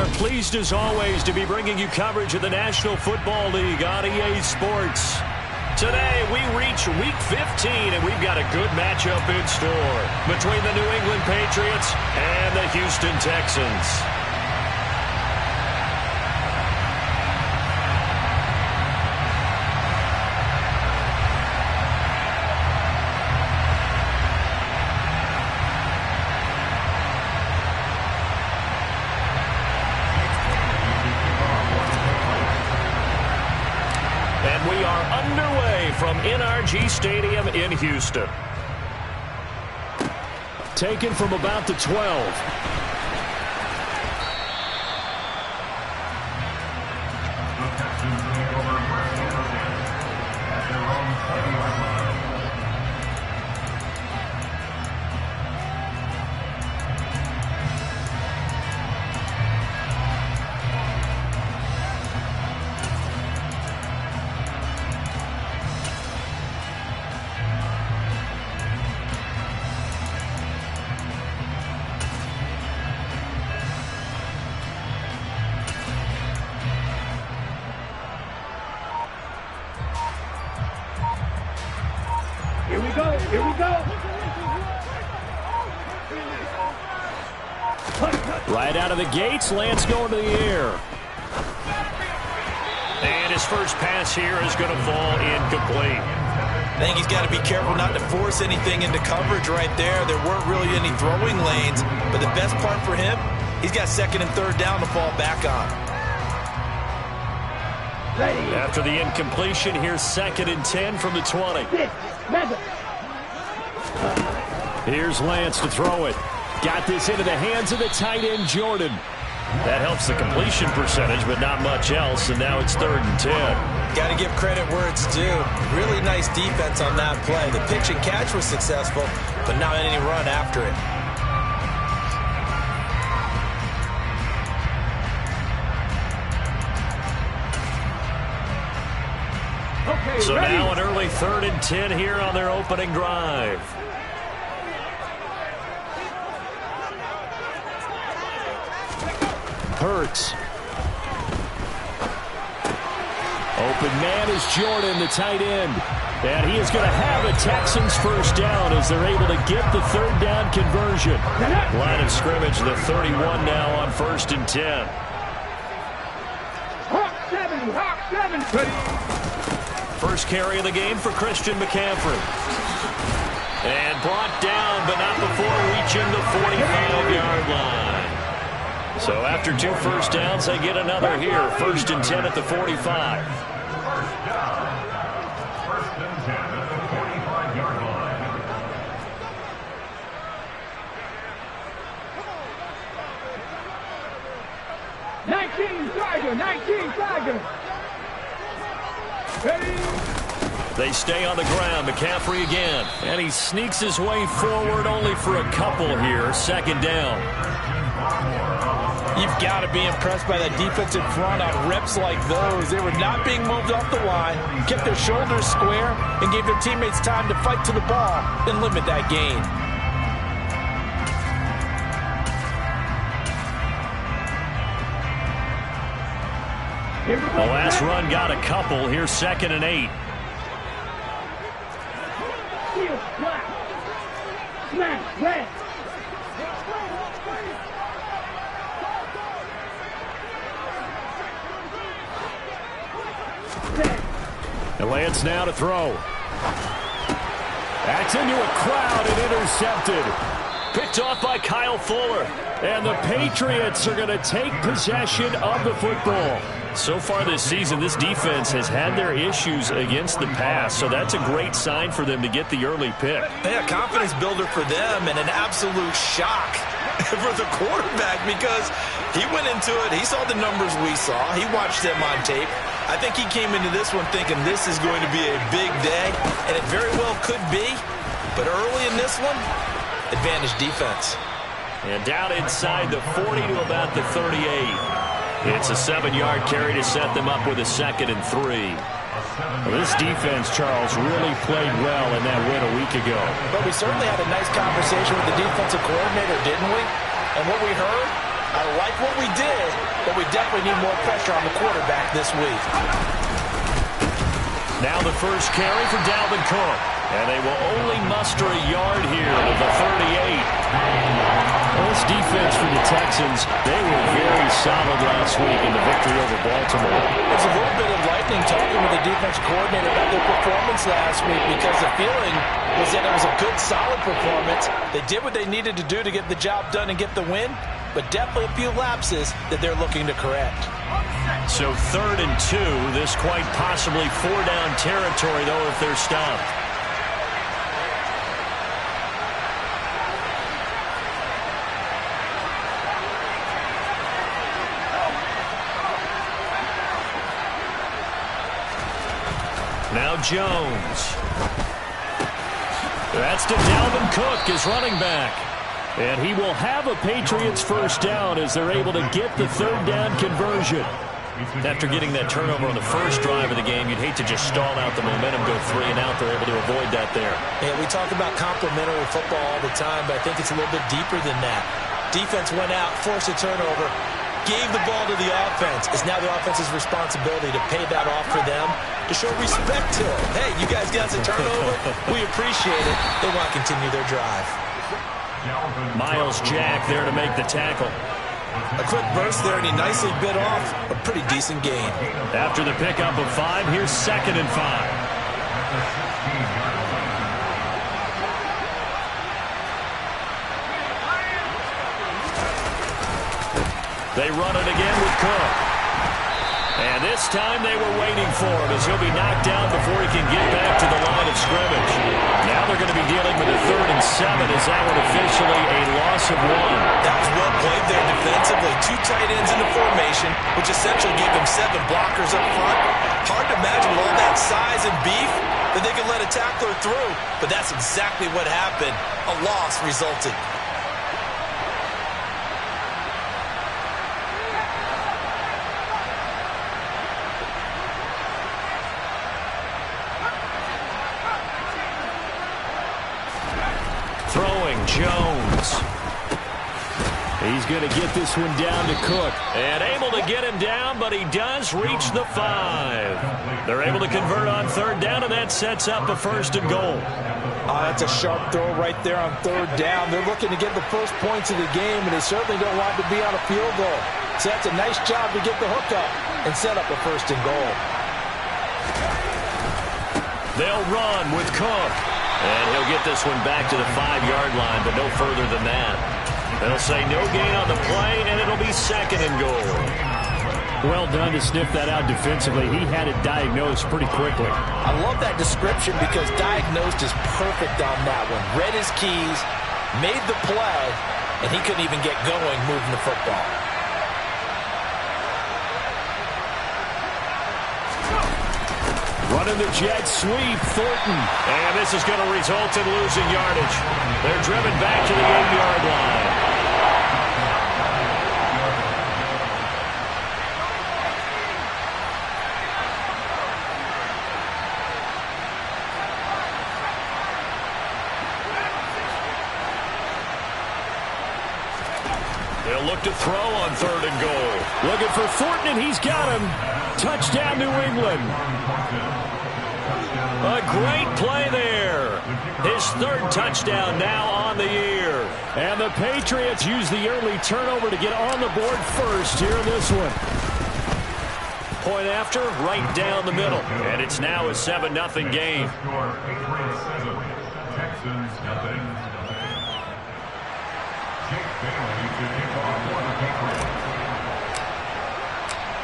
are pleased as always to be bringing you coverage of the National Football League on EA Sports. Today we reach Week 15 and we've got a good matchup in store between the New England Patriots and the Houston Texans. We are underway from NRG Stadium in Houston. Taken from about the 12. Here we go. Here we go. Right out of the gates, Lance going to the air. And his first pass here is going to fall incomplete. I think he's got to be careful not to force anything into coverage right there. There weren't really any throwing lanes, but the best part for him, he's got second and third down to fall back on. After the incompletion, here's second and 10 from the 20. Here's Lance to throw it. Got this into the hands of the tight end, Jordan. That helps the completion percentage, but not much else, and now it's third and 10. Got to give credit where it's due. Really nice defense on that play. The pitch and catch was successful, but not any run after it. So now an early third and 10 here on their opening drive. Hurts. Open man is Jordan, the tight end. And he is going to have a Texans first down as they're able to get the third down conversion. Line of scrimmage, the 31 now on first and 10. First carry of the game for Christian McCaffrey. And brought down, but not before reaching the 45-yard line. So after 2 first downs, they get another here. First and 10 at the 45. They stay on the ground. McCaffrey again. And he sneaks his way forward only for a couple here. Second down. You've got to be impressed by that defensive front on reps like those. They were not being moved off the line, kept their shoulders square, and gave their teammates time to fight to the ball and limit that gain. The last run got a couple. Here's second and 8. And Lance now to throw. That's into a crowd and intercepted. Picked off by Kyle Fuller. And the Patriots are going to take possession of the football. So far this season, this defense has had their issues against the pass, so that's a great sign for them to get the early pick. Yeah, confidence builder for them and an absolute shock for the quarterback because he went into it. He saw the numbers we saw. He watched them on tape. I think he came into this one thinking this is going to be a big day, and it very well could be. But early in this one, advantage defense. And down inside the 40 to about the 38. It's a 7-yard carry to set them up with a second and 3. Well, this defense, Charles, really played well in that win a week ago. But we certainly had a nice conversation with the defensive coordinator, didn't we? And what we heard, I like what we did, but we definitely need more pressure on the quarterback this week. Now the first carry for Dalvin Cook. And they will only muster a yard here to the 38. Well, this defense for the Texans, they were very solid last week in the victory over Baltimore. There's a little bit of lightning talking with the defense coordinator about their performance last week because the feeling was that it was a good, solid performance. They did what they needed to do to get the job done and get the win, but definitely a few lapses that they're looking to correct. So 3rd and 2, this quite possibly 4-down territory, though, if they're stopped. Now Jones. That's to Dalvin Cook, his running back. And he will have a Patriots first down as they're able to get the 3rd down conversion. After getting that turnover on the first drive of the game, you'd hate to just stall out the momentum, go 3 and out. They're able to avoid that there. Yeah, we talk about complementary football all the time, but I think it's a little bit deeper than that. Defense went out, forced a turnover, gave the ball to the offense. It's now the offense's responsibility to pay that off for them, to show respect to them. Hey, you guys got a turnover? We appreciate it. They want to continue their drive. Miles Jack there to make the tackle. A quick burst there, and he nicely bit off a pretty decent gain. After the pickup of 5, here's 2nd and 5. They run it again with Cook. And this time they were waiting for him as he'll be knocked down before he can get back to the line of scrimmage. Now they're going to be dealing with a 3rd and 7 as that one officially a loss of 1. That was well played there defensively. 2 tight ends in the formation, which essentially gave them 7 blockers up front. Hard to imagine with all that size and beef that they could let a tackler through. But that's exactly what happened. A loss resulted. Jones. He's going to get this one down to Cook. And able to get him down, but he does reach the 5. They're able to convert on 3rd down, and that sets up a 1st and goal. That's a sharp throw right there on 3rd down. They're looking to get the first points of the game, and they certainly don't want to be on a field goal. So that's a nice job to get the hook up and set up a 1st and goal. They'll run with Cook. And he'll get this one back to the 5-yard line, but no further than that. They'll say no gain on the play, and it'll be 2nd and goal. Well done to sniff that out defensively. He had it diagnosed pretty quickly. I love that description because diagnosed is perfect on that one. Read his keys, made the play, and he couldn't even get going moving the football. Running the jet sweep, Thornton. And this is going to result in losing yardage. They're driven back to the 8-yard line. They'll look to throw on 3rd and goal. Looking for Thornton, and he's got him. Touchdown, New England. A great play there. His 3rd touchdown now on the year. And the Patriots use the early turnover to get on the board first here in this one. Point after, right down the middle. And it's now a 7-0 game.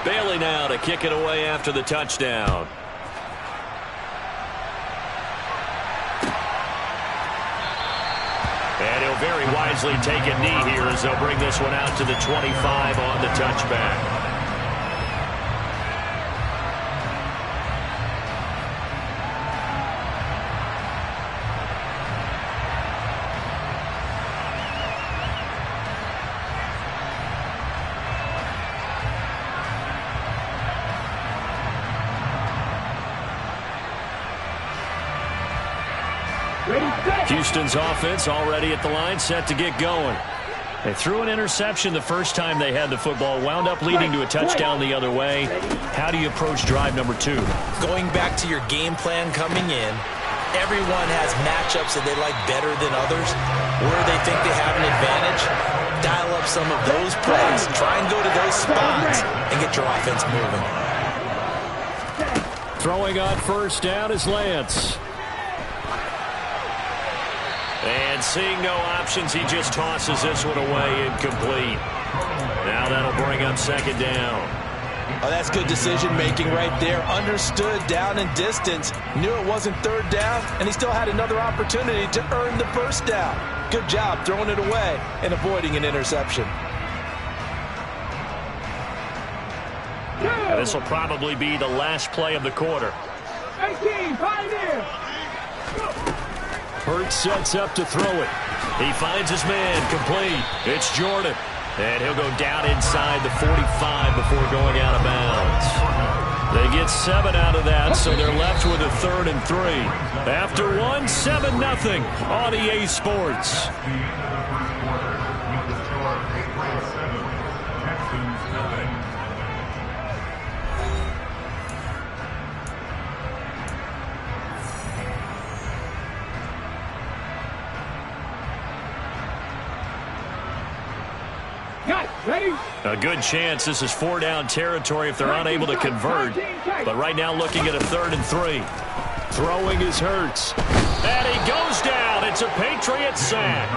Bailey now to kick it away after the touchdown. And he'll very wisely take a knee here as they'll bring this one out to the 25 on the touchback. Houston's offense already at the line, set to get going. They threw an interception the first time they had the football, wound up leading to a touchdown the other way. How do you approach drive number 2? Going back to your game plan coming in, everyone has matchups that they like better than others. Where they think they have an advantage, dial up some of those plays. Try and go to those spots and get your offense moving. Throwing on first down is Lance. And seeing no options, he just tosses this one away incomplete. Now that'll bring up second down. Oh, that's good decision-making right there. Understood down and distance. Knew it wasn't third down, and he still had another opportunity to earn the first down. Good job throwing it away and avoiding an interception. This will probably be the last play of the quarter. 18, Pioneer! Hurts sets up to throw it. He finds his man complete. It's Jordan. And he'll go down inside the 45 before going out of bounds. They get 7 out of that, so they're left with a 3rd and 3. After 1, 7-0 on EA Sports. Ready? A good chance this is 4-down territory if they're unable to convert. But right now looking at a 3rd and 3. Throwing is Hurts. And he goes down. It's a Patriots sack.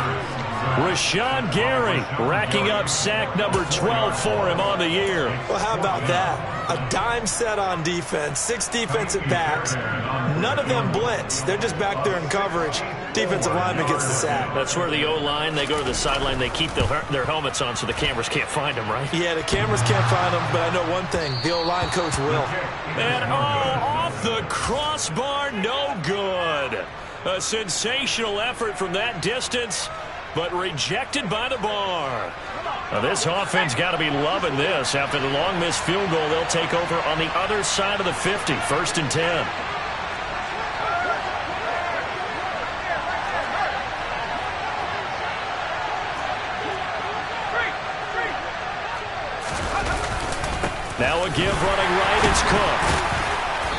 Rashawn Gary racking up sack number 12 for him on the year. Well, how about that? A dime set on defense, 6 defensive backs. None of them blitz. They're just back there in coverage. Defensive lineman gets the sack. That's where the O-line, they go to the sideline, they keep their helmets on so the cameras can't find them, right? Yeah, the cameras can't find them, but I know one thing. The O-line coach will. And off the crossbar, no good. A sensational effort from that distance, but rejected by the bar. Now this offense got to be loving this. After the long missed field goal, they'll take over on the other side of the 50, 1st and 10. Now a give running right, it's Cook.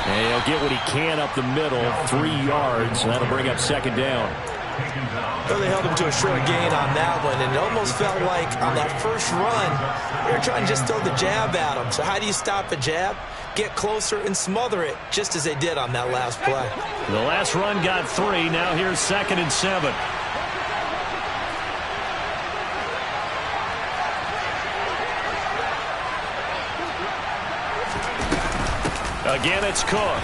And he'll get what he can up the middle, 3 yards, and that'll bring up second down. Well, they held him to a short gain on that one, and it almost felt like on that first run, they were trying to just throw the jab at him. So how do you stop a jab? Get closer and smother it, just as they did on that last play. The last run got 3. Now here's 2nd and 7. Again, it's Cook.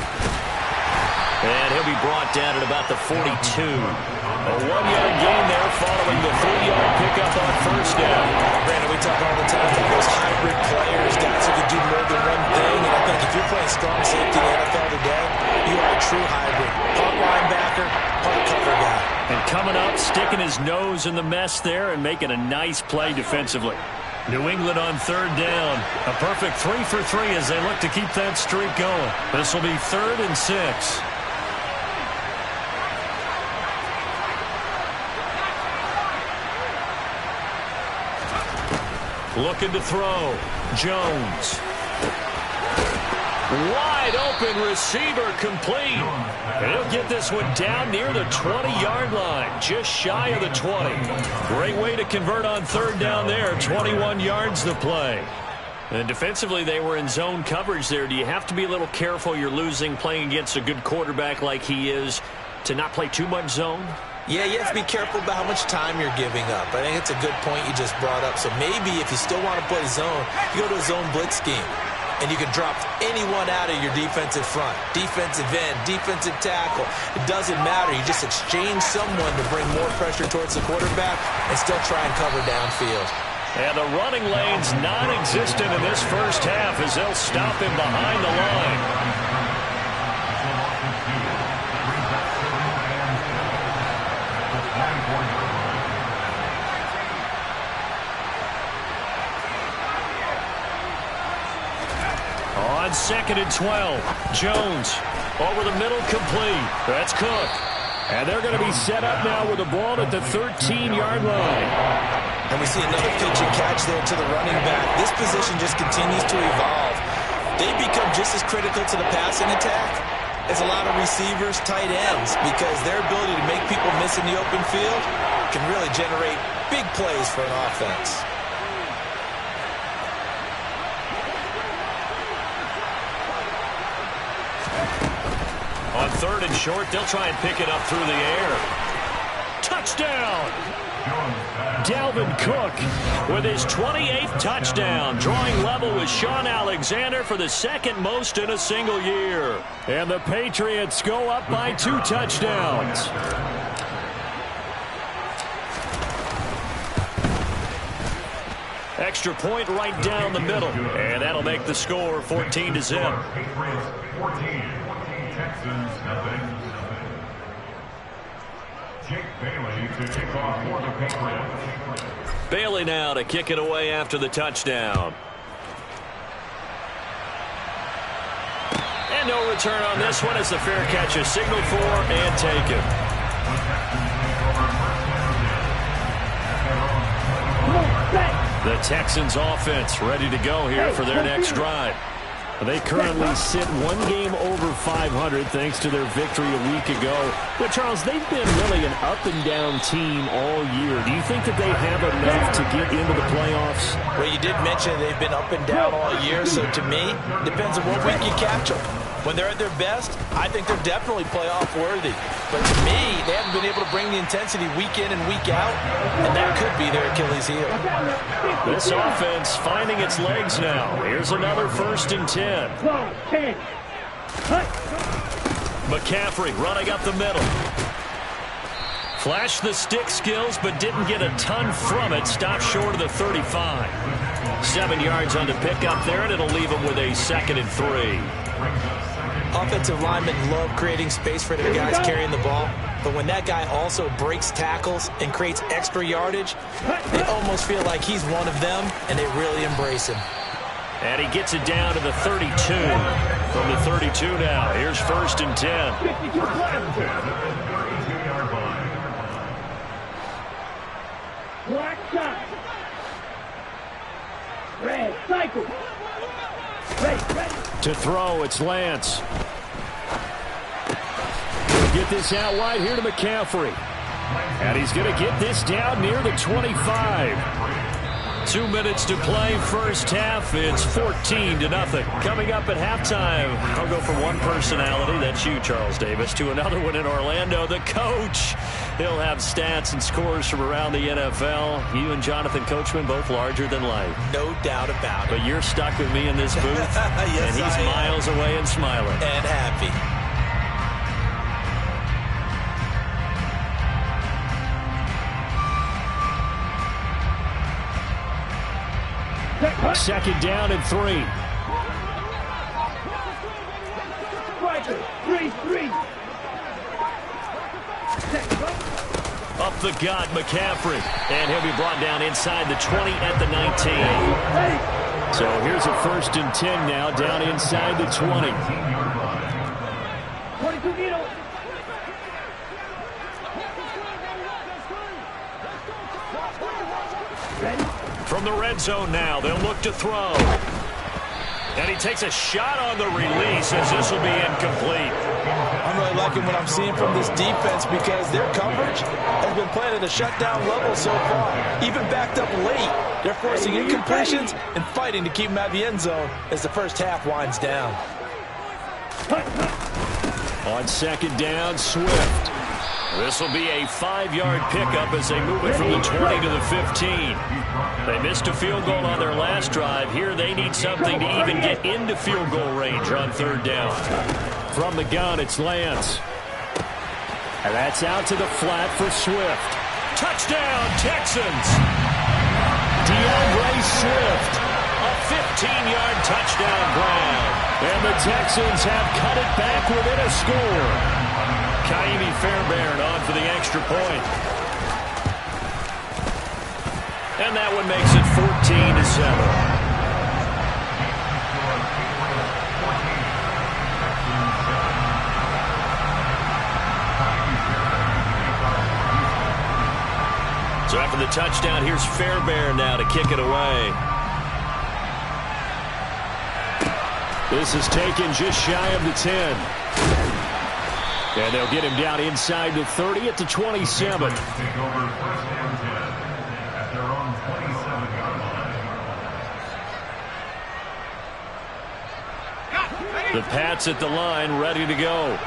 And he'll be brought down at about the 42. A 1-yard gain there following the 3-yard pickup on first down. Brandon, we talk all the time about those hybrid players, guys who can do more than one thing. And I think if you're playing strong safety in the NFL today, you are a true hybrid. Part linebacker, part cover guy. And coming up, sticking his nose in the mess there and making a nice play defensively. New England on 3rd down. A perfect 3 for 3 as they look to keep that streak going. This will be 3rd and 6. Looking to throw. Jones. Wide open receiver complete. And he'll get this one down near the 20-yard line, just shy of the 20. Great way to convert on 3rd down there. 21 yards the play. And defensively, they were in zone coverage there. Do you have to be a little careful? You're losing, playing against a good quarterback like he is, to not play too much zone? Yeah, you have to be careful about how much time you're giving up. I think it's a good point you just brought up. So maybe if you still want to play zone, you go to a zone blitz scheme. And you can drop anyone out of your defensive front, defensive end, defensive tackle. It doesn't matter. You just exchange someone to bring more pressure towards the quarterback and still try and cover downfield. And the running lane's non-existent in this first half as they'll stop him behind the line. On 2nd and 12, Jones over the middle, complete. That's Cook. And they're going to be set up now with the ball at the 13-yard line. And we see another pitch and catch there to the running back. This position just continues to evolve. They become just as critical to the passing attack as a lot of receivers, tight ends, because their ability to make people miss in the open field can really generate big plays for an offense. On 3rd and short, they'll try and pick it up through the air. Touchdown! Dalvin Cook with his 28th touchdown, drawing level with Sean Alexander for the second most in a single year. And the Patriots go up by 2 touchdowns. Extra point right down the middle, and that'll make the score 14-0. Texans, nothing. Jake Bailey to kick off for the Patriots. Bailey now to kick it away after the touchdown. And no return on this one as the fair catch is signaled for and taken. The Texans offense ready to go here for their next drive. They currently sit 1 game over 500 thanks to their victory a week ago. But, Charles, they've been really an up-and-down team all year. Do you think that they have enough to get into the playoffs? Well, you did mention they've been up and down all year, so to me, depends on what week you catch them. When they're at their best, I think they're definitely playoff worthy. But to me, they haven't been able to bring the intensity week in and week out, and that could be their Achilles heel. This offense finding its legs now. Here's another 1st and 10. McCaffrey running up the middle. Flashed the stick skills, but didn't get a ton from it. Stopped short of the 35. 7 yards on the pickup there, and it'll leave him with a 2nd and 3. Offensive linemen love creating space for their guys carrying the ball, but when that guy also breaks tackles and creates extra yardage, they almost feel like he's one of them, and they really embrace him. And he gets it down to the 32. From the 32 now, here's 1st and 10. Black shot. Red cycle. To throw, it's Lance. Get this out wide here to McCaffrey. And he's going to get this down near the 25. 2 minutes to play, first half. It's 14-0. Coming up at halftime, I'll go from one personality, that's you, Charles Davis, to another one in Orlando, the coach. He'll have stats and scores from around the NFL. You and Jonathan Coachman, both larger than life. No doubt about it. But you're stuck with me in this booth, yes, and he's miles away and smiling. And happy. Second down and 3. 3-3. Up the gut, McCaffrey. And he'll be brought down inside the 20 at the 19. So here's a 1st and 10 now, down inside the 20. 22 From the red zone now, they'll look to throw. And he takes a shot on the release as this will be incomplete. I'm really liking what I'm seeing from this defense because their coverage has been playing at a shutdown level so far. Even backed up late, they're forcing incompletions and fighting to keep them out of the end zone as the first half winds down. On 2nd down, Swift. This will be a 5-yard pickup as they move it from the 20 to the 15. They missed a field goal on their last drive. Here they need something to even get into field goal range on 3rd down. From the gun, it's Lance. And that's out to the flat for Swift. Touchdown, Texans! DeAndre Swift, a 15-yard touchdown grab. And the Texans have cut it back within a score. Kaimi Fairbairn on for the extra point. And that one makes it 14-7. the touchdown. Here's Fairbairn now to kick it away. This is taken just shy of the 10. And they'll get him down inside the 30 at the 27. Take over first and 10 at their own 27-yard line. The Pats at the line, ready to go.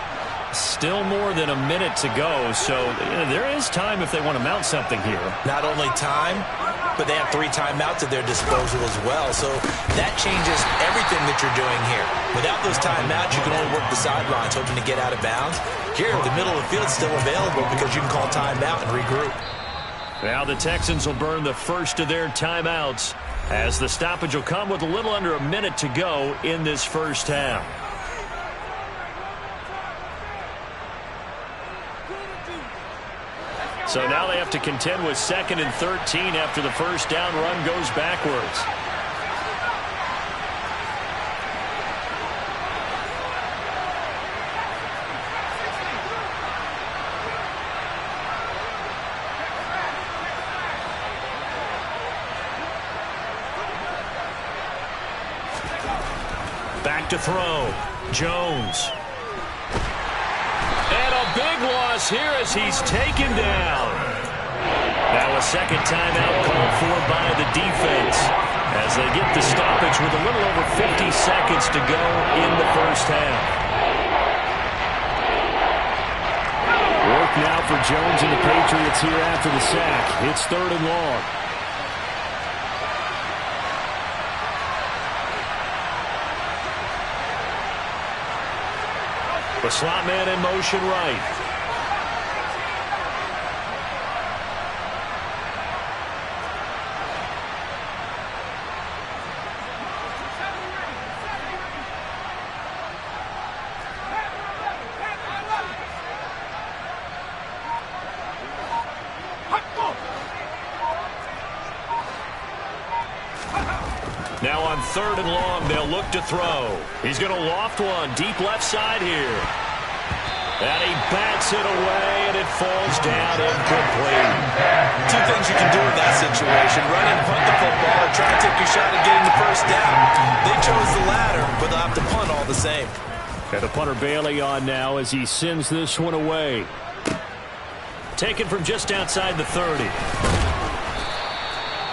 Still more than a minute to go, so there is time if they want to mount something here. Not only time, but they have 3 timeouts at their disposal as well. So that changes everything that you're doing here. Without those timeouts, you can only work the sidelines, hoping to get out of bounds. Here, the middle of the field is still available because you can call timeout and regroup. Now the Texans will burn the first of their timeouts as the stoppage will come with a little under a minute to go in this first half. So now they have to contend with 2nd and 13 after the first down run goes backwards. Back to throw. Jones. Big loss here as he's taken down. Now a second timeout called for by the defense as they get the stoppage with a little over 50 seconds to go in the first half. Work now for Jones and the Patriots here after the sack. It's 3rd and long. The slot man in motion right. Now on 3rd and long, they'll look to throw. He's going to loft one deep left side here. And he bats it away, and it falls down incomplete. 2 things you can do in that situation. Run and punt the football or try to take your shot at getting the first down. They chose the latter, but they'll have to punt all the same. And the punter Bailey on now as he sends this one away. Taken from just outside the 30.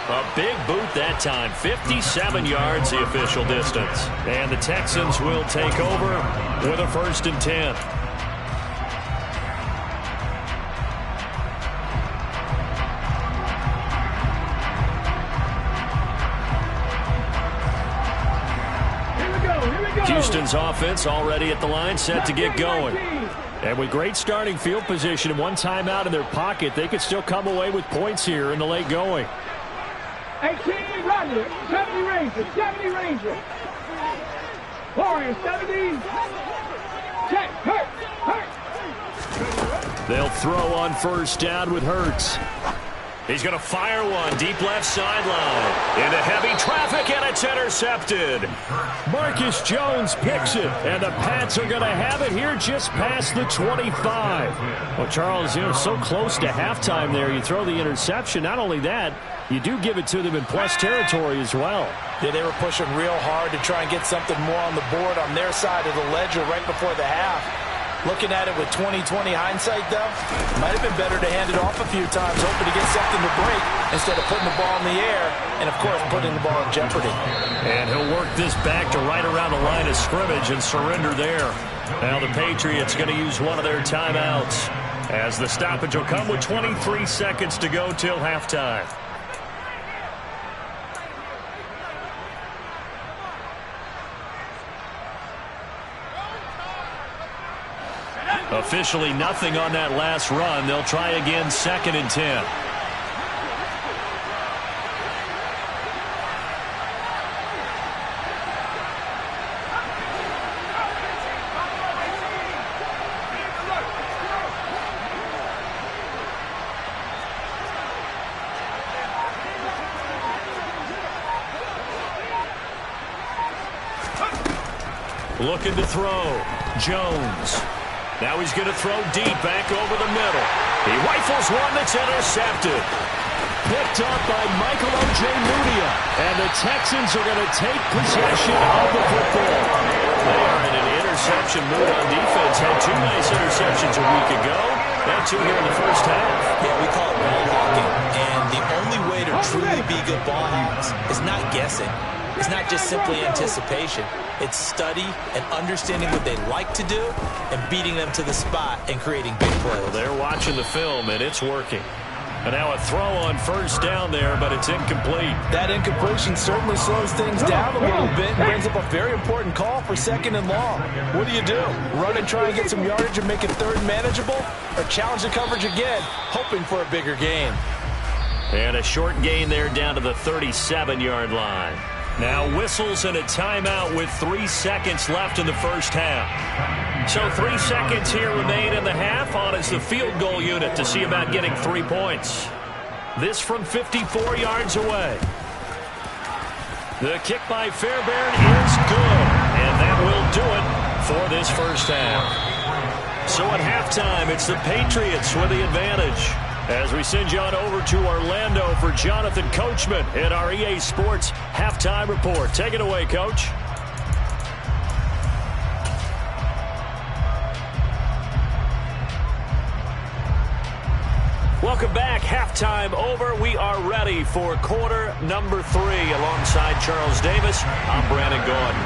A big boot that time. 57 yards the official distance. And the Texans will take over with a 1st and 10. Houston's offense already at the line, set to get going. And with great starting field position and 1 timeout in their pocket, they could still come away with points here in the late going. 18 Roger, 70 Ranger, 70 Ranger. Warrior, 70. Check, Hurts. They'll throw on first down with Hurts. He's going to fire one deep left sideline. Into heavy traffic, and it's intercepted. Marcus Jones picks it, and the Pats are going to have it here just past the 25. Well, Charles, so close to halftime there. You throw the interception. Not only that, you do give it to them in plus territory as well. Yeah, they were pushing real hard to try and get something more on the board on their side of the ledger right before the half. Looking at it with 20/20 hindsight, though, might have been better to hand it off a few times, hoping to get something to break instead of putting the ball in the air and, of course, putting the ball in jeopardy. And he'll work this back to right around the line of scrimmage and surrender there. Now the Patriots going to use one of their timeouts as the stoppage will come with 23 seconds to go till halftime. Officially nothing on that last run. They'll try again 2nd and 10. Looking to throw. Jones. Now he's going to throw deep back over the middle. He rifles one that's intercepted. picked up by Michael Ojemudia. And the Texans are going to take possession of the football. They are in an interception mood on defense. Had 2 nice interceptions a week ago. And 2 here in the first half. Yeah, we call it ball hawking. And the only way to truly be good ball hawks is not guessing. It's not just simply anticipation. It's study and understanding what they like to do and beating them to the spot and creating big plays. Well, they're watching the film, and it's working. And now a throw on first down there, but it's incomplete. That incompletion certainly slows things down a little bit and brings up a very important call for 2nd and long. What do? Run and try and get some yardage and make it 3rd manageable? Or challenge the coverage again, hoping for a bigger gain? And a short gain there down to the 37-yard line. Now whistles and a timeout with 3 seconds left in the first half. So 3 seconds here remain in the half. On is the field goal unit to see about getting 3 points. This from 54 yards away. The kick by Fairbairn is good. And that will do it for this first half. So at halftime, it's the Patriots with the advantage. As we send you on over to Orlando for Jonathan Coachman in our EA Sports Halftime Report. Take it away, Coach. Welcome back. Halftime over. We are ready for quarter number 3. Alongside Charles Davis, I'm Brandon Gordon.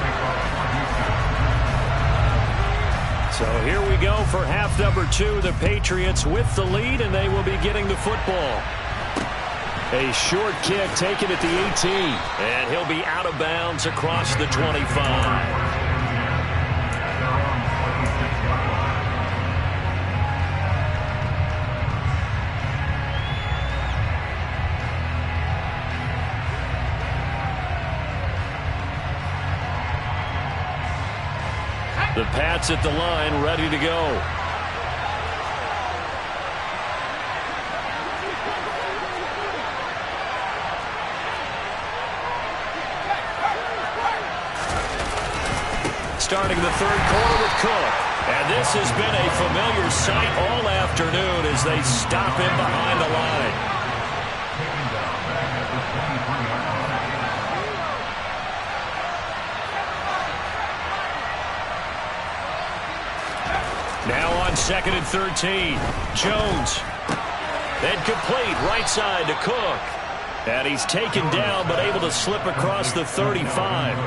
So here we go for half number 2. The Patriots with the lead, and they will be getting the football. A short kick taken at the 18. And he'll be out of bounds across the 25. The Pats at the line, ready to go. Starting the 3rd quarter with Cook. And this has been a familiar sight all afternoon as they stop him behind the line. Now on 2nd and 13. Jones. Then complete right side to Cook. And he's taken down but able to slip across the 35.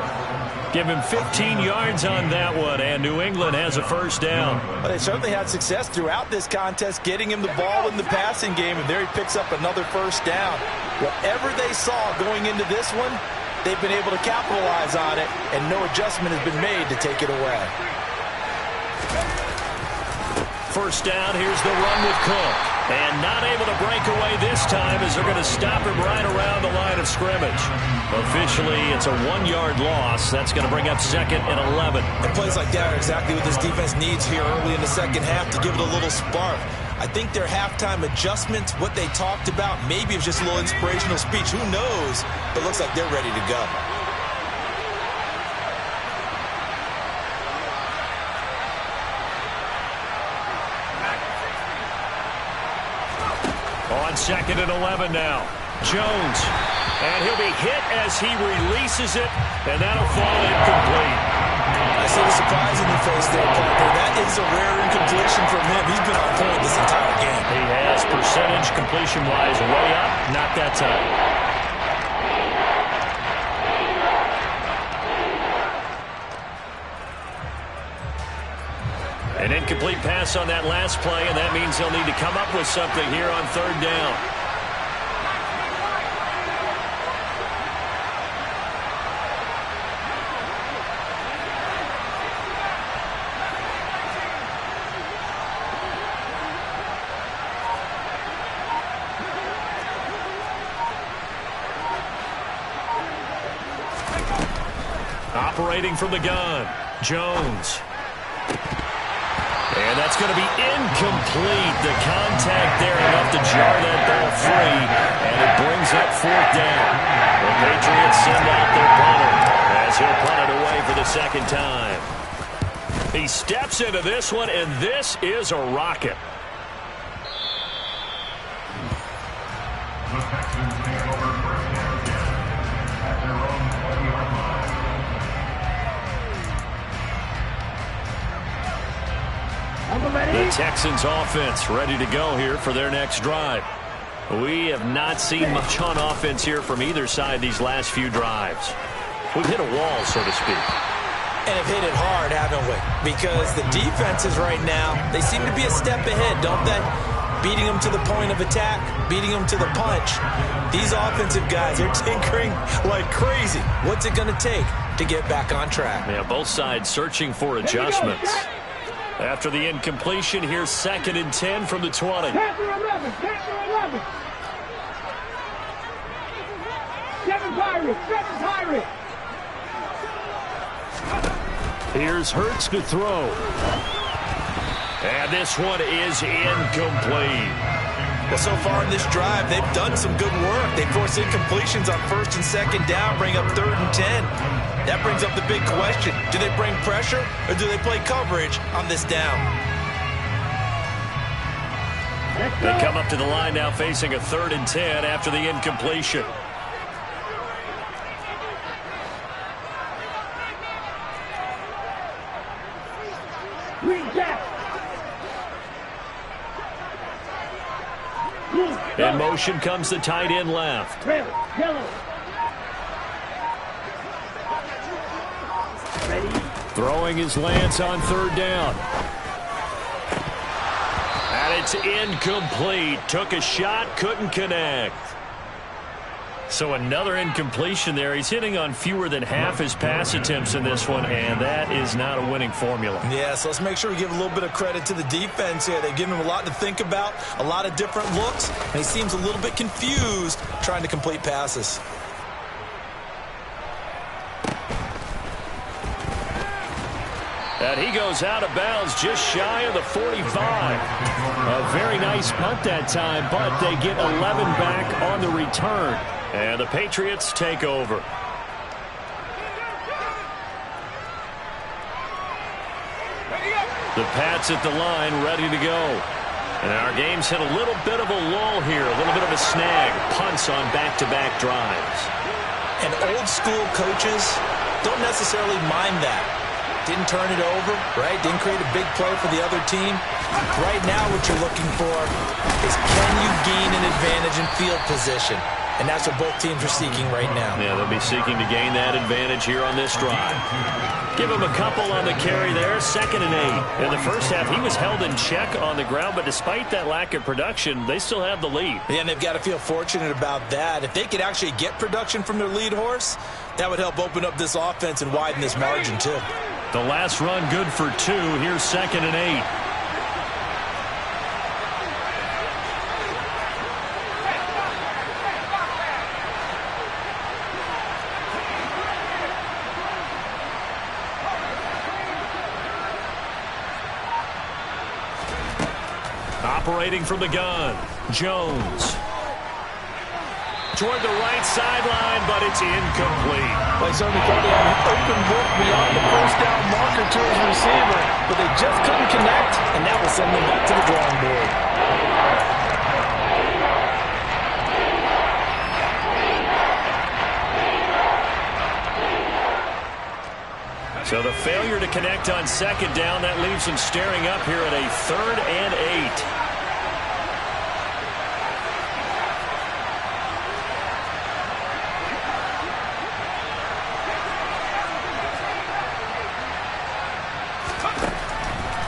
Give him 15 yards on that one, and New England has a first down. Well, they certainly had success throughout this contest getting him the ball in the passing game, and there he picks up another first down. Whatever they saw going into this one, they've been able to capitalize on it, and no adjustment has been made to take it away. First down, here's the run with Cook. And not able to break away this time as they're going to stop him right around the line of scrimmage. Officially, it's a 1-yard loss. That's going to bring up 2nd and 11. And plays like that are exactly what this defense needs here early in the second half to give it a little spark. I think their halftime adjustments, what they talked about, maybe it was just a little inspirational speech. Who knows? But it looks like they're ready to go. On 2nd and 11 now. Jones. And he'll be hit as he releases it, and that'll fall incomplete. I see the surprise in your face there, Parker. That is a rare incompletion from him. He's been on point this entire game. He has percentage completion-wise way up, not that time. An incomplete pass on that last play, and that means he'll need to come up with something here on 3rd down. Operating from the gun, Jones. And that's going to be incomplete. The contact there enough to jar that ball free, and it brings up 4th down. The Patriots send out their punter as he'll punt it away for the 2nd time. He steps into this one, and this is a rocket. The Texans take over first and 10 at their own 20-yard line. The Texans offense ready to go here for their next drive. We have not seen much on offense here from either side these last few drives. We've hit a wall, so to speak. And have hit it hard, haven't we? Because the defenses right now, they seem to be a step ahead, don't they? Beating them to the point of attack, beating them to the punch. These offensive guys, they're tinkering like crazy. What's it going to take to get back on track? Yeah, both sides searching for adjustments. After the incompletion, here's 2nd and 10 from the 20. Panther 11, Panther 11. 7 Pirates, 7 Pirates. Here's Hurts to throw. And this one is incomplete. Well, so far in this drive, they've done some good work. They force incompletions on 1st and 2nd down, bring up 3rd and 10. That brings up the big question. Do they bring pressure or do they play coverage on this down? They come up to the line now facing a 3rd and 10 after the incompletion. In motion comes the tight end left. Throwing his Lance on 3rd down. And it's incomplete. Took a shot, couldn't connect. So another incompletion there. He's hitting on fewer than half his pass attempts in this one, and that is not a winning formula. Yeah, so let's make sure we give a little bit of credit to the defense here. They've given him a lot to think about, a lot of different looks, and he seems a little bit confused trying to complete passes. And he goes out of bounds just shy of the 45. A very nice punt that time, but they get 11 back on the return. And the Patriots take over. The Pats at the line, ready to go. And our game's hit a little bit of a lull here, a little bit of a snag. Punts on back-to-back drives. And old school coaches don't necessarily mind that. Didn't turn it over, right? Didn't create a big play for the other team. Right now what you're looking for is can you gain an advantage in field position? And that's what both teams are seeking right now. Yeah, they'll be seeking to gain that advantage here on this drive. Give him a couple on the carry there, 2nd and 8. In the first half, he was held in check on the ground, but despite that lack of production, they still have the lead. Yeah, and they've got to feel fortunate about that. If they could actually get production from their lead horse, that would help open up this offense and widen this margin too. The last run good for 2. Here's 2nd and 8. Operating from the gun, Jones. Toward the right sideline, but it's incomplete. They certainly thought they had an open look beyond the 1st down marker to his receiver, but they just couldn't connect, and that will send them back to the drawing board. So the failure to connect on 2nd down, that leaves them staring up here at a 3rd and 8.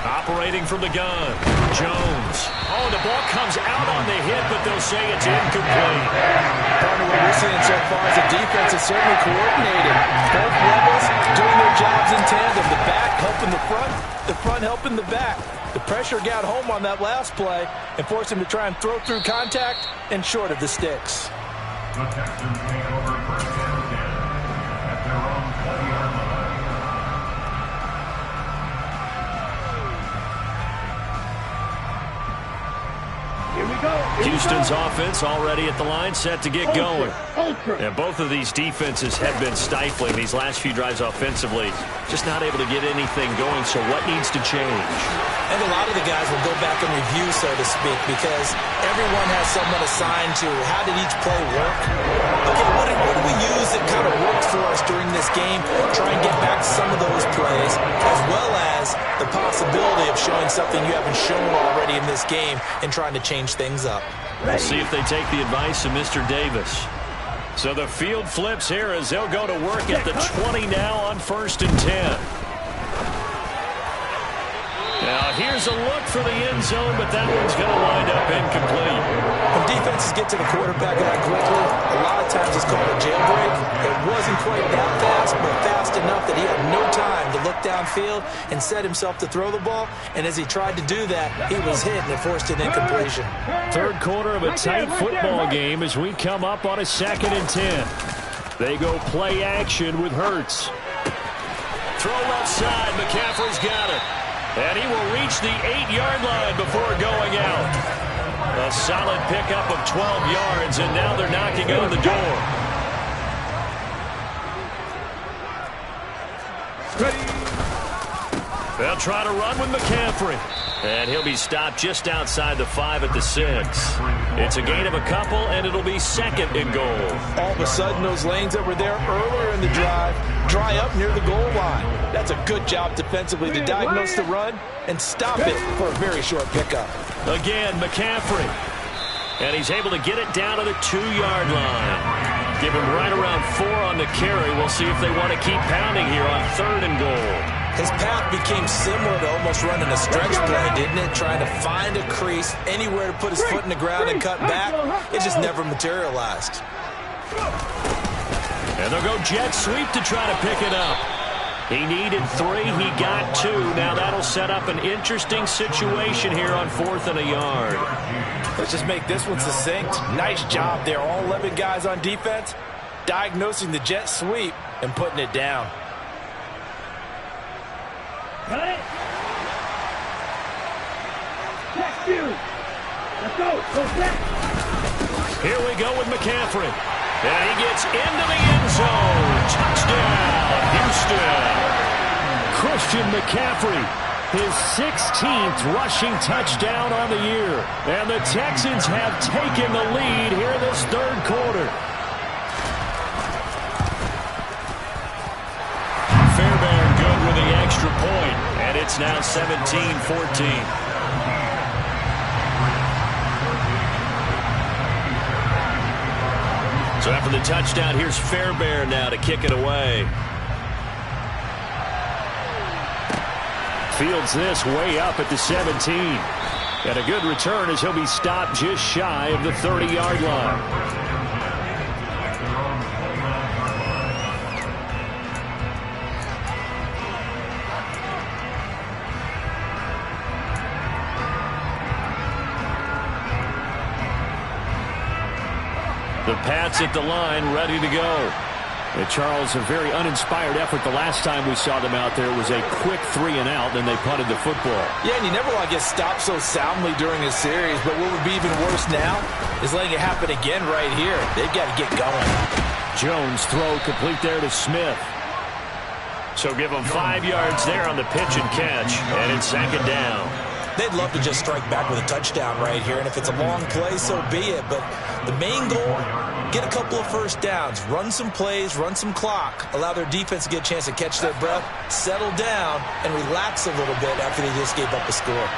Operating from the gun, Jones. Oh, the ball comes out on the hit, but they'll say it's incomplete. Part of what we're seeing so far is the defense is certainly coordinated. Both levels doing their jobs in tandem. The back helping the front helping the back. The pressure got home on that last play and forced him to try and throw through contact and short of the sticks. The Texans take over first and 10 at their own 20-yard line. Houston's offense already at the line, set to get going. And both of these defenses have been stifling these last few drives offensively. Just not able to get anything going, so what needs to change? I think a lot of the guys will go back and review, so to speak, because everyone has someone assigned to how did each play work. Okay, what did we use that kind of worked for us during this game? Try and get back to some of those plays, as well as the possibility of showing something you haven't shown already in this game and trying to change things up. We'll see if they take the advice of Mr. Davis. So the field flips here as they'll go to work at the 20 now on 1st and 10. Now here's a look for the end zone, but that one's going to wind up incomplete. When defenses get to the quarterback that quickly, a lot of times it's called a jailbreak. It wasn't quite that fast, but fast enough that he had no time to look downfield and set himself to throw the ball. And as he tried to do that, he was hit and it forced an incompletion. Third quarter of a tight football game as we come up on a 2nd and 10. They go play action with Hurts. Throw left side. McCaffrey's got it. And he will reach the 8-yard line before going out. A solid pickup of 12 yards, and now they're knocking on the door. They'll try to run with McCaffrey. And he'll be stopped just outside the 5 at the 6. It's a gain of a couple, and it'll be 2nd and goal. All of a sudden, those lanes that were there earlier in the drive dry up near the goal line. That's a good job defensively to diagnose the run and stop it for a very short pickup. Again, McCaffrey. And he's able to get it down to the 2-yard line. Give him right around 4 on the carry. We'll see if they want to keep pounding here on 3rd and goal. His path became similar to almost running a stretch play, didn't it? Trying to find a crease, anywhere to put his foot in the ground and cut back. It just never materialized. And they'll go jet sweep to try to pick it up. He needed 3. He got 2. Now that'll set up an interesting situation here on 4th and a yard. Let's just make this one succinct. Nice job there. All 11 guys on defense diagnosing the jet sweep and putting it down. Cut it. Check you. Let's go. Go back. Here we go with McCaffrey. And he gets into the end zone. Touchdown, Houston. Christian McCaffrey, his 16th rushing touchdown on the year. And the Texans have taken the lead here in this 3rd quarter. Fairbairn good with the extra point. And it's now 17-14. So after the touchdown, here's Fairbairn now to kick it away. Fields this way up at the 17. And a good return as he'll be stopped just shy of the 30-yard line. The Pats at the line, ready to go. And Charles, a very uninspired effort the last time we saw them out there was a quick 3 and out, then they punted the football. Yeah, and you never want to get stopped so soundly during a series, but what would be even worse now is letting it happen again right here. They've got to get going. Jones throw complete there to Smith. So give them 5 yards there on the pitch and catch, and it's 2nd down. They'd love to just strike back with a touchdown right here, and if it's a long play, so be it. But the main goal, get a couple of first downs, run some plays, run some clock, allow their defense to get a chance to catch their breath, settle down, and relax a little bit after they just gave up a score.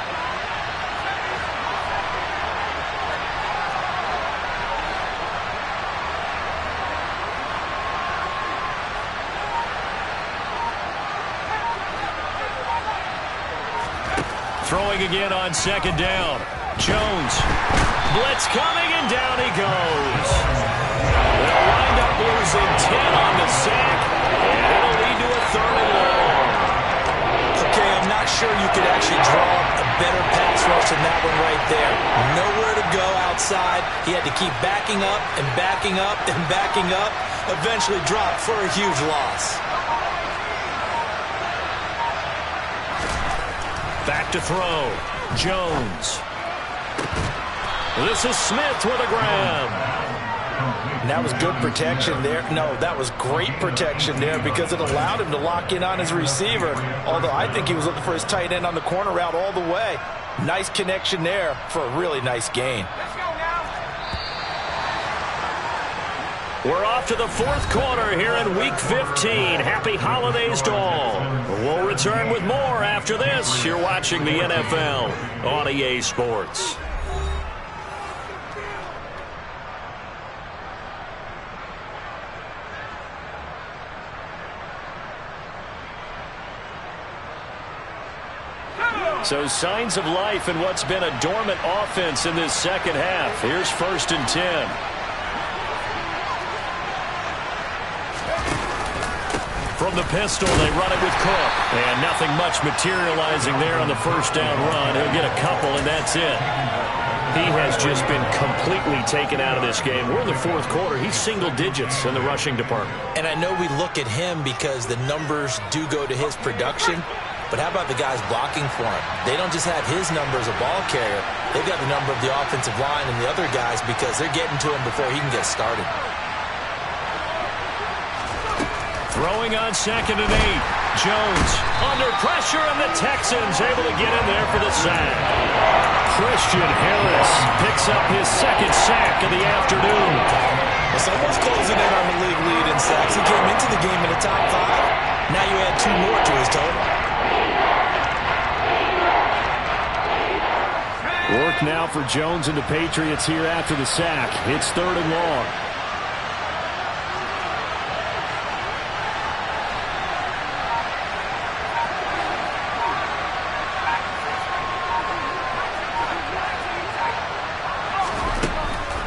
Throwing again on 2nd down. Jones. Blitz coming, and down he goes. They'll wind up losing 10 on the sack, and it'll lead to a 3rd and long. Okay, I'm not sure you could actually draw a better pass rush than that one right there. Nowhere to go outside. He had to keep backing up and backing up and backing up. Eventually dropped for a huge loss. Back to throw. Jones. This is Smith with a grab. And that was good protection there. No, that was great protection there because it allowed him to lock in on his receiver. Although I think he was looking for his tight end on the corner route all the way. Nice connection there for a really nice gain. We're off to the fourth quarter here in Week 15. Happy holidays to all. We'll return with more after this. You're watching the NFL on EA Sports. So signs of life in what's been a dormant offense in this second half. Here's 1st and 10. From the pistol, they run it with Cook. And nothing much materializing there on the first down run. He'll get a couple, and that's it. He has just been completely taken out of this game. We're in the fourth quarter. He's single digits in the rushing department. And I know we look at him because the numbers do go to his production. But how about the guys blocking for him? They don't just have his number as a ball carrier. They've got the number of the offensive line and the other guys because they're getting to him before he can get started. Throwing on 2nd and 8. Jones under pressure, and the Texans able to get in there for the sack. Christian Harris picks up his 2nd sack of the afternoon. Well, someone's closing in on the league lead in sacks. He came into the game in the top 5. Now you add 2 more to his total. Work now for Jones and the Patriots here after the sack. It's 3rd and long.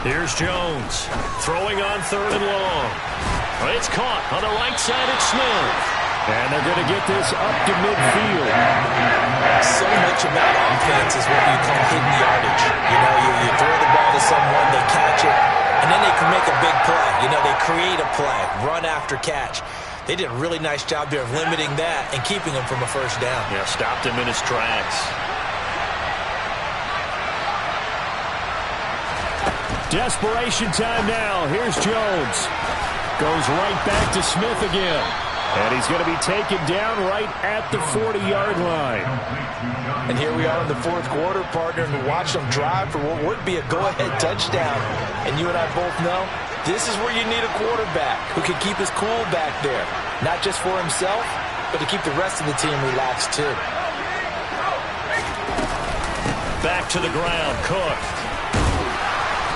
Here's Jones throwing on 3rd and long. It's caught on the right side. It's Smith. And they're going to get this up to midfield. So much about offense is what you call hidden yardage. You know, you throw the ball to someone, they catch it, and then they can make a big play. You know, they create a play, run after catch. They did a really nice job there of limiting that and keeping him from a first down. Yeah, stopped him in his tracks. Desperation time now. Here's Jones. Goes right back to Smith again. And he's going to be taken down right at the 40-yard line. And here we are in the fourth quarter, partner, and watch them drive for what would be a go-ahead touchdown. And you and I both know this is where you need a quarterback who can keep his cool back there. Not just for himself, but to keep the rest of the team relaxed too. Back to the ground, Cook.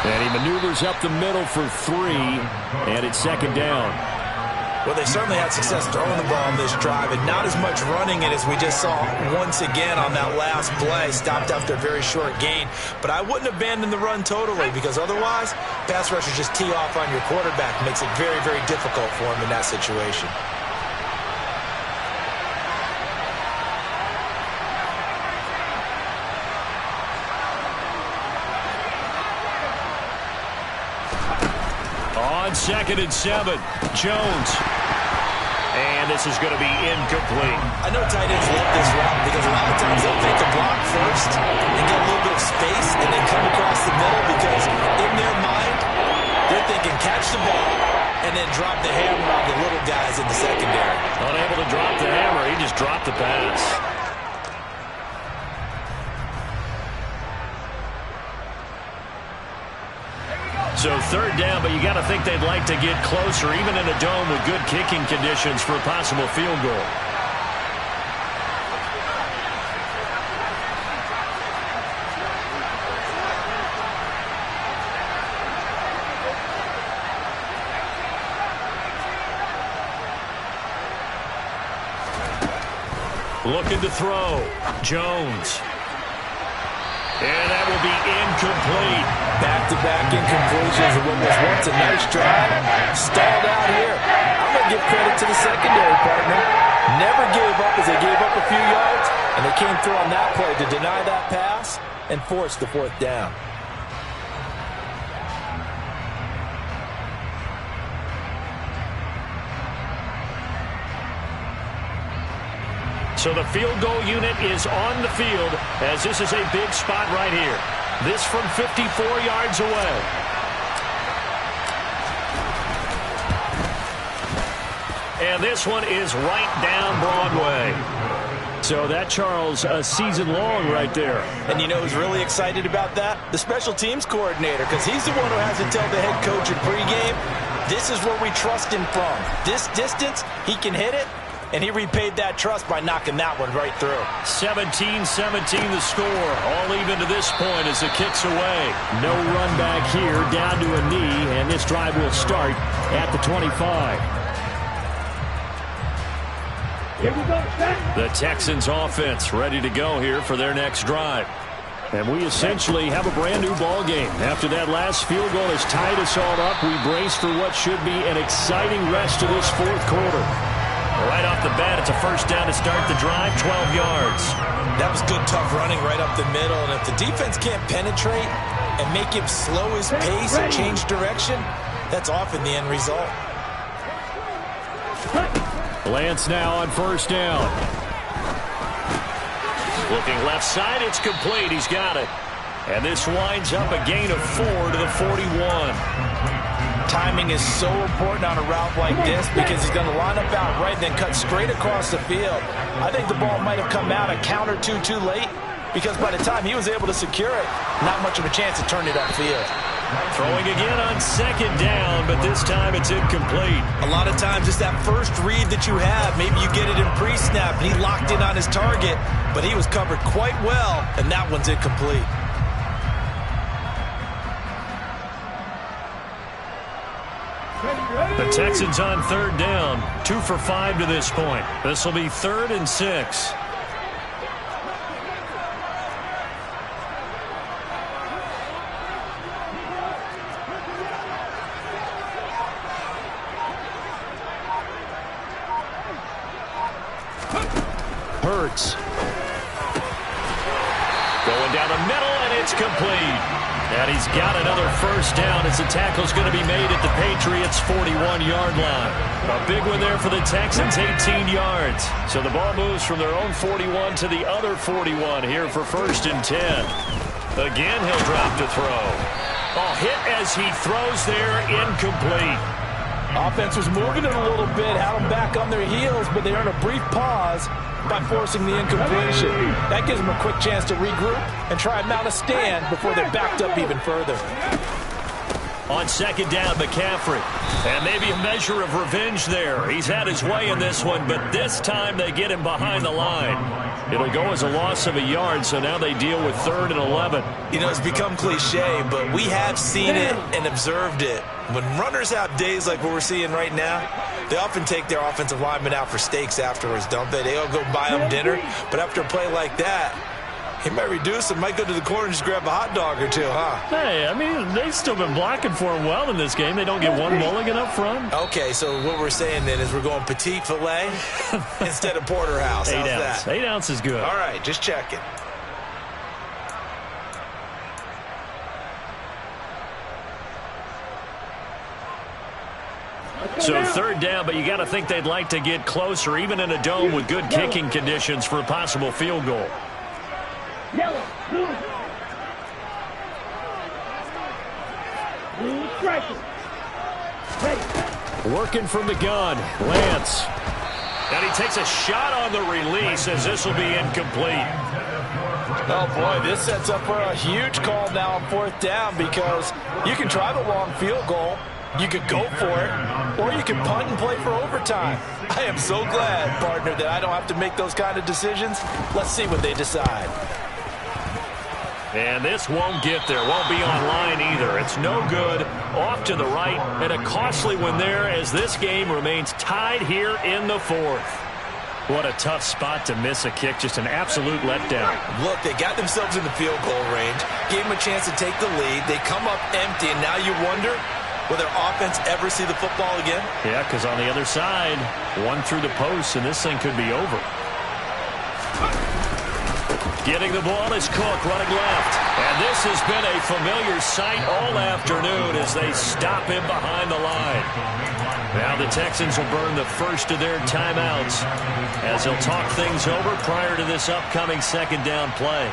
And he maneuvers up the middle for 3, and it's 2nd down. Well, they certainly had success throwing the ball on this drive, and not as much running it as we just saw once again on that last play. Stopped after a very short gain. But I wouldn't abandon the run totally, because otherwise, pass rushers just tee off on your quarterback. Makes it very, very difficult for him in that situation. On 2nd and 7, Jones. And this is going to be incomplete. I know tight ends love this route because a lot of times they'll take the block first and get a little bit of space and then come across the middle because in their mind, they're thinking catch the ball and then drop the hammer on the little guys in the secondary. Unable to drop the hammer, he just dropped the pass. So 3rd down, but you got to think they'd like to get closer, even in a dome with good kicking conditions for a possible field goal. Looking to throw. Jones. And that will be incomplete. Back-to-back incompletions of what was once a nice drive. Stalled out here. I'm going to give credit to the secondary partner. Never gave up as they gave up a few yards, and they came through on that play to deny that pass and force the 4th down. So the field goal unit is on the field as this is a big spot right here. This from 54 yards away. And this one is right down Broadway. So that, Charles, a season long right there. And you know who's really excited about that? The special teams coordinator, because he's the one who has to tell the head coach at pregame, this is where we trust him from. This distance, he can hit it, and he repaid that trust by knocking that one right through. 17-17 the score. All even to this point as the kick's away. No run back here, down to a knee, and this drive will start at the 25. Here we go, The Texans offense ready to go here for their next drive. And we essentially have a brand new ball game. After that last field goal has tied us all up, we brace for what should be an exciting rest of this fourth quarter. Right off the bat, it's a first down to start the drive, 12 yards. That was good, tough running right up the middle. And if the defense can't penetrate and make him slow his pace and change direction, that's often the end result. Lance now on first down. Looking left side, it's complete. He's got it. And this winds up a gain of 4 to the 41. Timing is so important on a route like this because he's going to line up out right and then cut straight across the field. I think the ball might have come out a count or two too late because by the time he was able to secure it, not much of a chance to turn it upfield. Throwing again on second down, but this time it's incomplete. A lot of times it's that first read that you have. Maybe you get it in pre-snap, and he locked in on his target, but he was covered quite well, and that one's incomplete. The Texans on third down, 2 for 5 to this point. This will be 3rd and 6. Hurts. Going down the middle, and it's complete. And he's got another first down as the tackle's going to be made at the Patriots' 41-yard line. A big one there for the Texans, 18 yards. So the ball moves from their own 41 to the other 41 here for 1st and 10. Again, he'll drop to throw. Oh, hit as he throws there, incomplete. Offense was moving it a little bit, had them back on their heels, but they earned a brief pause by forcing the incompletion. That gives them a quick chance to regroup and try and mount a stand before they're backed up even further. On second down, McCaffrey. And maybe a measure of revenge there. He's had his way in this one, but this time they get him behind the line. It'll go as a loss of a yard, so now they deal with 3rd and 11. You know, it's become cliche, but we have seen it and observed it. When runners have days like what we're seeing right now, they often take their offensive linemen out for steaks afterwards, don't they? They all go buy them dinner, but after a play like that, he might reduce and might go to the corner and just grab a hot dog or two, huh? Hey, I mean, they've still been blocking for him well in this game. They don't get one mulligan up front. Okay, so what we're saying then is we're going petite filet instead of porterhouse. 8 How's ounce. that? 8 ounce is good. All right, just checking. So 3rd down, but you got to think they'd like to get closer, even in a dome with good kicking conditions for a possible field goal. Yellow, blue. Blue striker. Ready. Working from the gun, Lance. And he takes a shot on the release as this will be incomplete. Oh, boy, this sets up for a huge call now on 4th down because you can try the long field goal. You could go for it, or you can punt and play for overtime. I am so glad, partner, that I don't have to make those kind of decisions. Let's see what they decide. And this won't get there. Won't be on line either. It's no good. Off to the right. And a costly one there as this game remains tied here in the 4th. What a tough spot to miss a kick. Just an absolute letdown. Look, they got themselves in the field goal range. Gave them a chance to take the lead. They come up empty, and now you wonder, will their offense ever see the football again? Yeah, because on the other side, one through the post, and this thing could be over. Getting the ball is Cook running left. And this has been a familiar sight all afternoon as they stop him behind the line. Now the Texans will burn the first of their timeouts as they'll talk things over prior to this upcoming 2nd down play.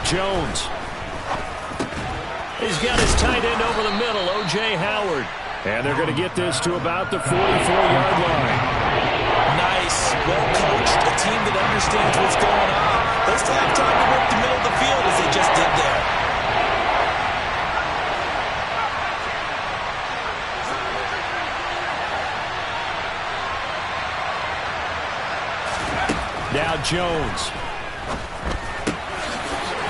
Jones. He's got his tight end over the middle, O.J. Howard. And they're going to get this to about the 44-yard line. Nice, well-coached, a team that understands what's going on. They still have time to work the middle of the field as they just did there. Now Jones.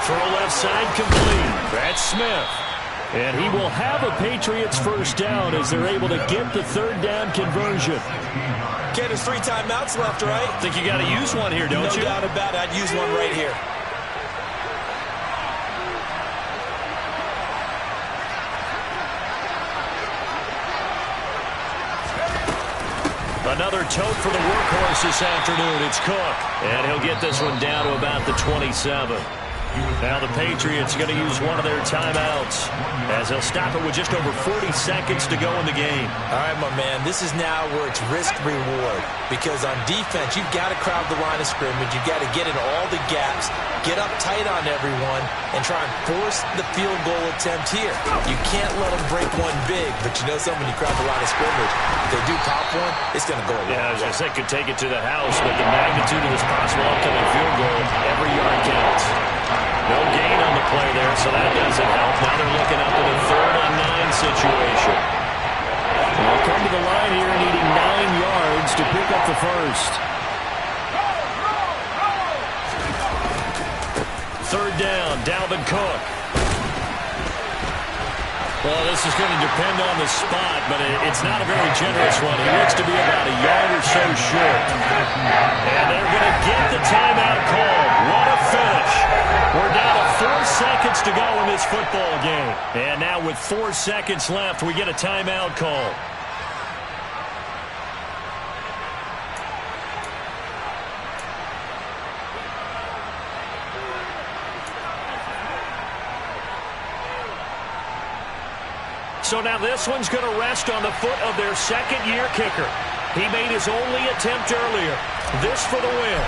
Throw left side complete. That's Smith. And he will have a Patriots first down as they're able to get the third down conversion. Okay, there's 3 timeouts left, right? I think you got to use one here, don't you? No doubt about it. I'd use one right here. Another tote for the workhorse this afternoon. It's Cook. And he'll get this one down to about the 27. Now the Patriots are going to use one of their timeouts as they'll stop it with just over 40 seconds to go in the game. All right, my man, this is now where it's risk-reward because on defense, you've got to crowd the line of scrimmage. You've got to get in all the gaps, get up tight on everyone, and try and force the field goal attempt here. You can't let them break one big, but you know something, when you crowd the line of scrimmage, if they do pop one, it's going to go a long way. Yeah, I was going to say, could take it to the house, but the magnitude of this possible upcoming field goal, every yard counts. No gain on the play there, so that doesn't help. Now they're looking up at a 3rd and 9 situation. They'll come to the line here needing 9 yards to pick up the first. 3rd down, Dalvin Cook. Well, this is going to depend on the spot, but it's not a very generous one. He looks to be about a yard or so short. And they're going to get the timeout called. What a finish. We're down to 4 seconds to go in this football game. And now with 4 seconds left, we get a timeout call. So now this one's going to rest on the foot of their second-year kicker. He made his only attempt earlier. This for the win.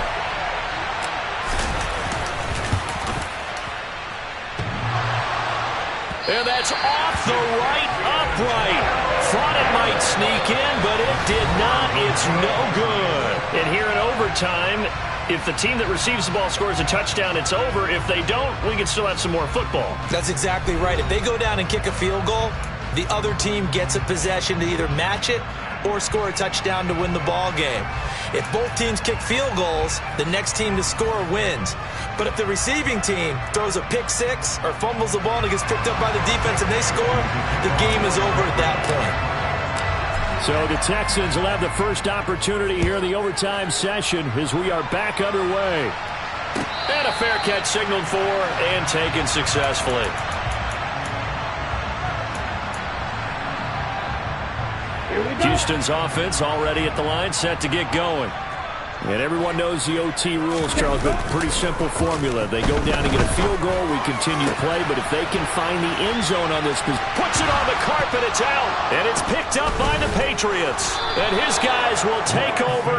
And that's off the right upright. Thought it might sneak in, but it did not. It's no good. And here in overtime, if the team that receives the ball scores a touchdown, it's over. If they don't, we can still have some more football. That's exactly right. If they go down and kick a field goal, the other team gets a possession to either match it or score a touchdown to win the ball game. If both teams kick field goals, the next team to score wins. But if the receiving team throws a pick six or fumbles the ball and it gets picked up by the defense and they score, the game is over at that point. So the Texans will have the first opportunity here in the overtime session as we are back underway. And a fair catch signaled for and taken successfully. Houston's offense already at the line, set to get going. And everyone knows the OT rules, Charles, but pretty simple formula. They go down and get a field goal, we continue play, but if they can find the end zone on this, puts it on the carpet, it's out. And it's picked up by the Patriots. And his guys will take over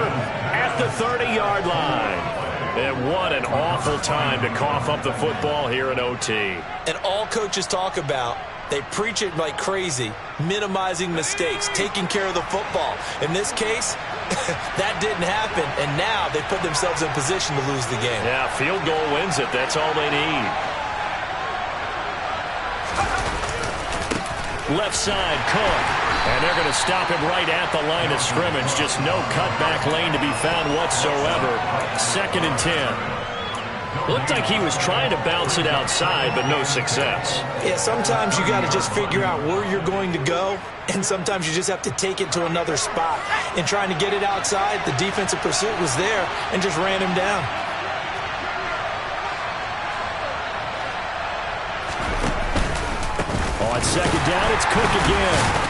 at the 30-yard line. And what an awful time to cough up the football here in OT. And all coaches talk about, they preach it like crazy, minimizing mistakes, taking care of the football. In this case, that didn't happen, and now they put themselves in position to lose the game. Yeah, field goal wins it. That's all they need. Left side, Cook. And they're going to stop him right at the line of scrimmage. Just no cutback lane to be found whatsoever. 2nd and 10. Looked like he was trying to bounce it outside, but no success. Yeah, sometimes you got to just figure out where you're going to go, and sometimes you just have to take it to another spot. And trying to get it outside, the defensive pursuit was there and just ran him down. On 2nd down, it's Cook again.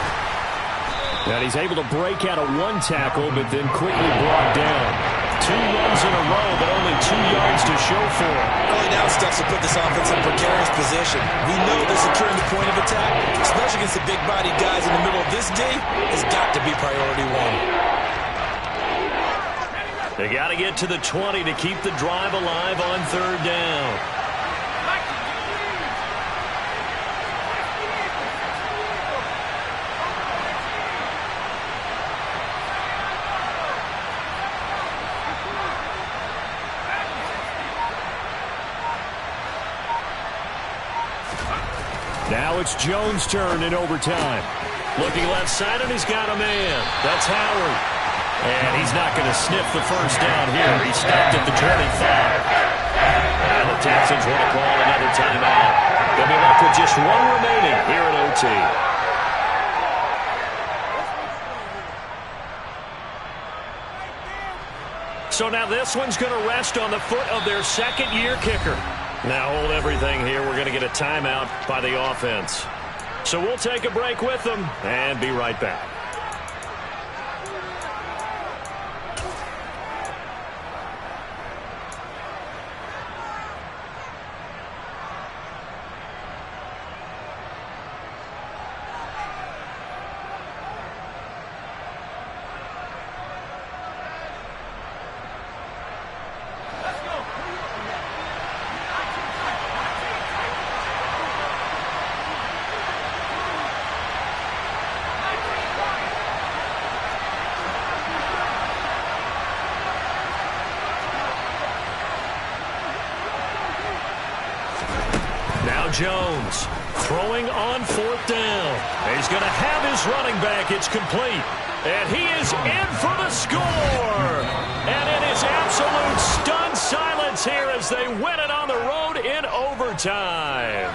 And he's able to break out of one tackle, but then quickly brought down. 2 runs in a row, but only 2 yards to show for it. Early down stuff to put this offense in precarious position. We know that securing the point of attack, especially against the big-bodied guys in the middle of this D, has got to be priority one. They got to get to the 20 to keep the drive alive on 3rd down. Now it's Jones' turn in overtime. Looking left side, and he's got a man. That's Howard. And he's not going to sniff the first down here. He stopped at the 25. And the Texans want to call another timeout. They'll be left with just one remaining here at OT. So now this one's going to rest on the foot of their second-year kicker. Now hold everything here. We're going to get a timeout by the offense. So we'll take a break with them and be right back. Jones throwing on fourth down. He's going to have his running back. It's complete. And he is in for the score. And it is absolute stunned silence here as they win it on the road in overtime.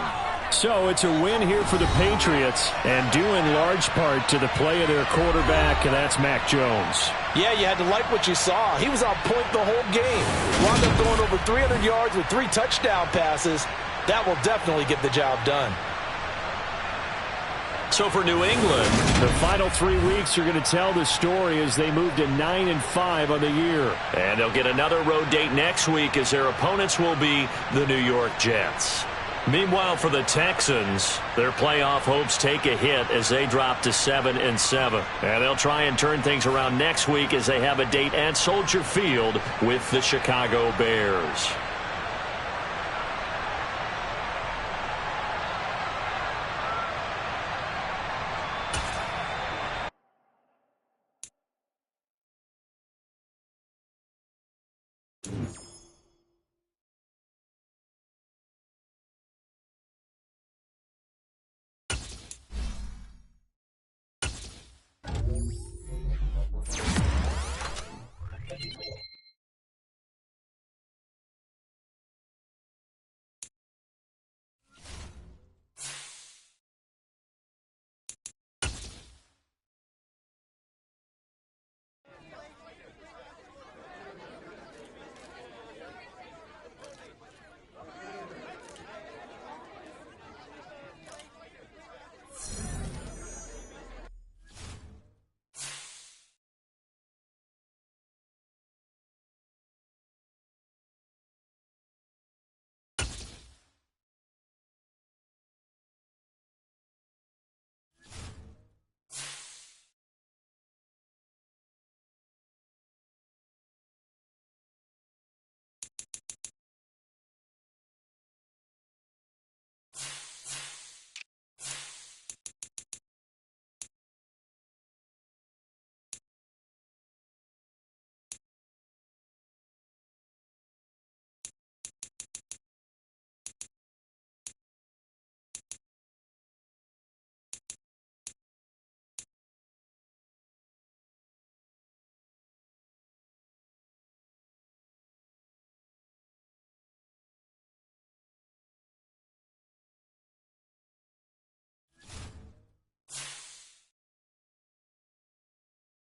So it's a win here for the Patriots, and due in large part to the play of their quarterback, and that's Mac Jones. Yeah, you had to like what you saw. He was on point the whole game. Wound up going over 300 yards with 3 touchdown passes. That will definitely get the job done. So for New England, the final 3 weeks are going to tell the story as they move to 9-5 on the year. And they'll get another road date next week as their opponents will be the New York Jets. Meanwhile, for the Texans, their playoff hopes take a hit as they drop to 7-7. And they'll try and turn things around next week as they have a date at Soldier Field with the Chicago Bears.